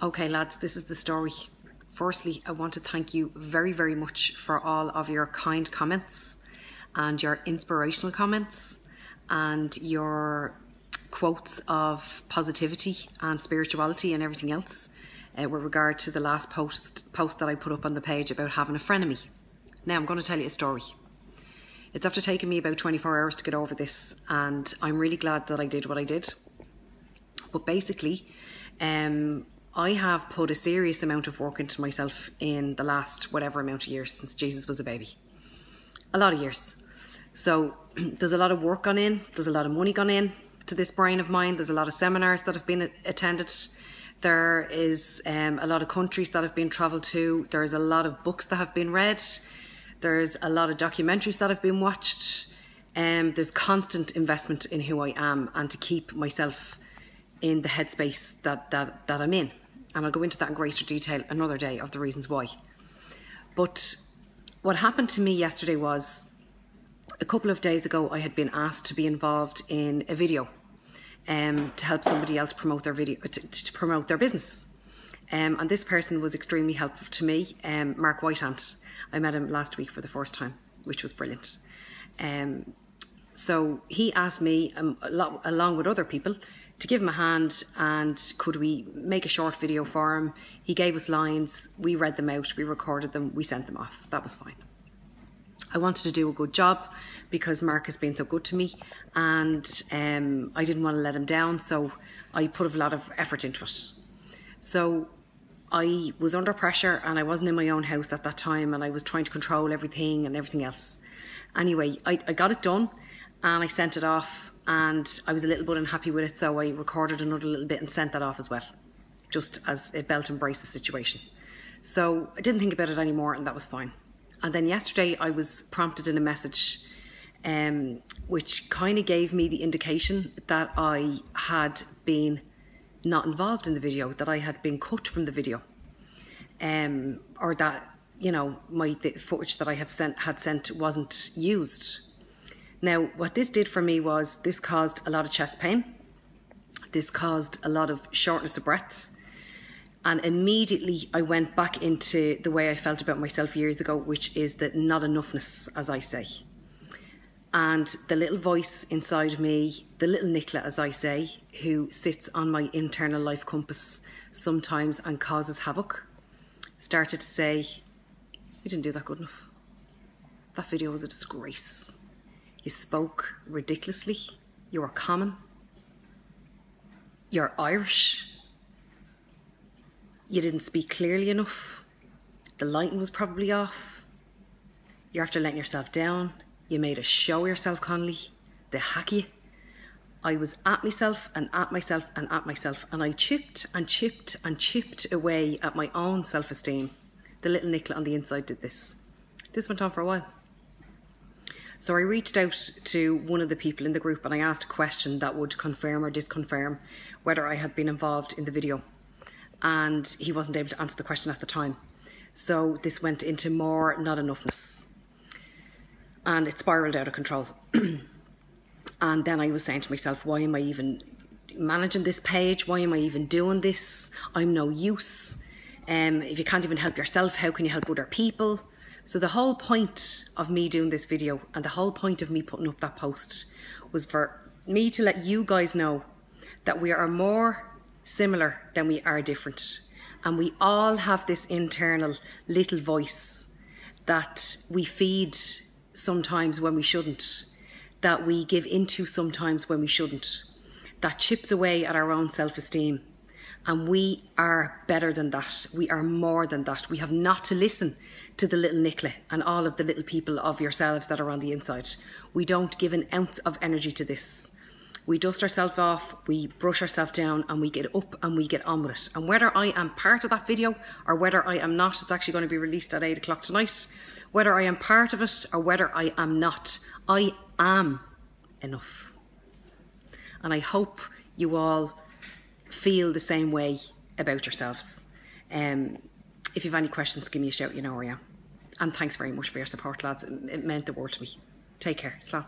Okay, lads, this is the story. Firstly, I want to thank you very, very much for all of your kind comments and your inspirational comments and your quotes of positivity and spirituality and everything else with regard to the last post that I put up on the page about having a frenemy. Now, I'm going to tell you a story. It's after taking me about 24 hours to get over this, and I'm really glad that I did what I did. But basically, I have put a serious amount of work into myself in the last whatever amount of years since Jesus was a baby. A lot of years. So there's a lot of work gone in, there's a lot of money gone in to this brain of mine, there's a lot of seminars that have been attended, there is a lot of countries that have been travelled to, there's a lot of books that have been read, there's a lot of documentaries that have been watched, there's constant investment in who I am and to keep myself in the headspace that I'm in. And I'll go into that in greater detail another day of the reasons why. But what happened to me yesterday was, a couple of days ago, I had been asked to be involved in a video to help somebody else promote their video, to promote their business. And this person was extremely helpful to me, Mark Whitehand. I met him last week for the first time, which was brilliant. So he asked me, along with other people, to give him a hand and could we make a short video for him. He gave us lines, we read them out, we recorded them, we sent them off. That was fine. I wanted to do a good job because Mark has been so good to me, and I didn't want to let him down, so I put a lot of effort into it. So I was under pressure and I wasn't in my own house at that time, and I was trying to control everything and everything else. Anyway, I got it done and I sent it off, and I was a little bit unhappy with it, so I recorded another little bit and sent that off as well, just as a belt and braces situation. So I didn't think about it anymore, and that was fine. And then yesterday I was prompted in a message which kind of gave me the indication that I had been not involved in the video, that I had been cut from the video, or that, you know, the footage that I had sent wasn't used. Now, what this did for me was this caused a lot of chest pain. This caused a lot of shortness of breath. And immediately I went back into the way I felt about myself years ago, which is the not enoughness, as I say. And the little voice inside me, the little Nicola, as I say, who sits on my internal life compass sometimes and causes havoc, started to say, you didn't do that good enough. That video was a disgrace. You spoke ridiculously. You were common. You're Irish. You didn't speak clearly enough. The lighting was probably off. You're after letting yourself down. You made a show of yourself, Connolly. They hack you. I was at myself and at myself and at myself, and I chipped and chipped and chipped away at my own self-esteem. The little Nicola on the inside did this. This went on for a while. So I reached out to one of the people in the group and I asked a question that would confirm or disconfirm whether I had been involved in the video. And he wasn't able to answer the question at the time. So this went into more not enoughness. And it spiralled out of control. And then I was saying to myself, why am I even managing this page? Why am I even doing this? I'm no use. If you can't even help yourself, how can you help other people? So the whole point of me doing this video and the whole point of me putting up that post was for me to let you guys know that we are more similar than we are different. And we all have this internal little voice that we feed sometimes when we shouldn't, that we give into sometimes when we shouldn't, that chips away at our own self-esteem. And we are better than that. We are more than that. We have not to listen to the little Nicola and all of the little people of yourselves that are on the inside. We don't give an ounce of energy to this. We dust ourselves off, we brush ourselves down, and we get up and we get on with it. And whether I am part of that video or whether I am not, it's actually going to be released at 8 o'clock tonight. Whether I am part of it or whether I am not, I am enough. And I hope you all feel the same way about yourselves. If you have any questions, give me a shout, you know where I am. And thanks very much for your support, lads. It meant the world to me. Take care. Slán.